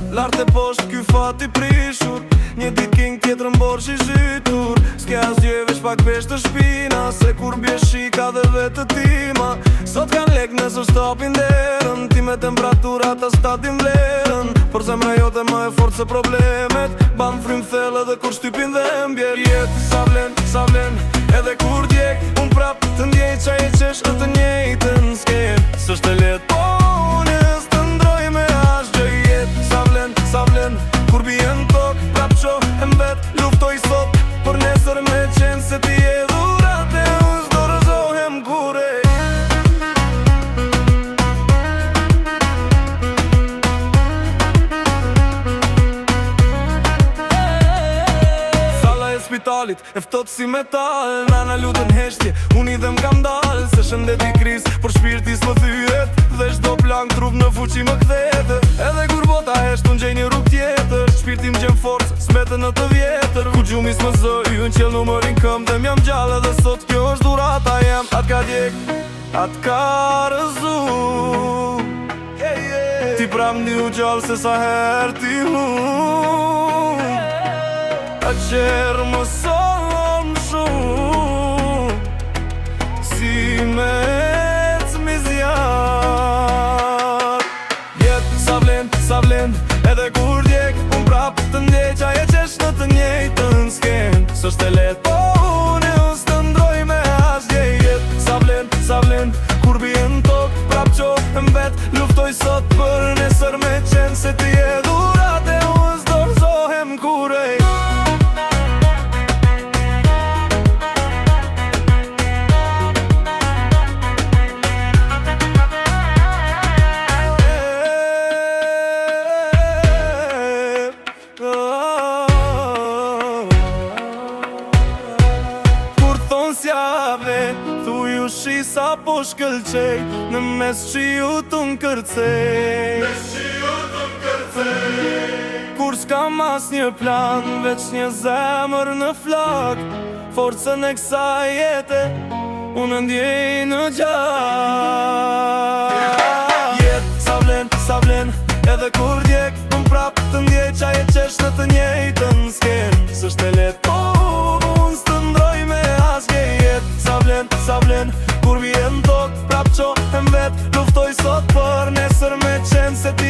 Lartë e poshtë ky fati prishur, një dit king tjetër m'borë i zhytur. S'ke asgjë veç pak vesh të shpina, se kur bje shika dhe vetë tima. Sot kan lek nësë shtapin derën, ti me temperaturat as statin vlerën. Por zemra jote më e fort se problemet, ban frym thellë dhe kur shtypin dhe mbjer. Jetë sa vlen, edhe kur djek, unë prap të ndjej qaj e qesh e të njejtën s'kem. S'është e let, po unë s'të ndroj me asgjë. Jetë sa vlen, kur bjen tok, prap qo e mbet, luftoj sot, për nesër me qenë se ti e dhurat e unë s'dorëzohem kure. Spitalit, eftot si metal, nana lutën heshtje, unë i dhe m'kam dal. Se shëndet i kris, por shpirti s'më thyet, dhe shdo plan trup në fuqi më kthete. Edhe kur bota hesht, unë gjej një rrug tjetër, shpirti m'gjem forcë, s'mete në të vjetër. Ku gjumi s'më zëj, unë qel numërin këm, dhe m'jam gjallë edhe sot kjo është durata jem. Atë ka djek, atë ka rëzu, ti pram një gjallë se sa her ti hu. A qërë më solon shumë, si me ecë mizjar. Jetë sa vlen, edhe kur djek, unë prap të ndjej qaj e qesh në të njejtën s'kem. S'është e let, po unë s'të ndroj me asgjë. Jetë sa vlen, kur bjen tok, prap qo e mbet, luftoj sot për nesër me qenë se ti e dhurat e unë s'dorëzohem kurej. Thuj u shi sa po shkëlqej, në mes qiu të m'kërcej. Kur s'kam as një plan, veç një zemër në flak, forcën e kësaj jete, unë ndjej në gjak. Jetë sa vlen, edhe kur djek, unë prap të ndjej qaj e qesh në të njejtën s'kem. S'është e let, po unë s'të ndroj me asgjë. Jetë sa vlen, kur vjen tok, prap qo e mbet, luftoj sot për nesër me qenë se ti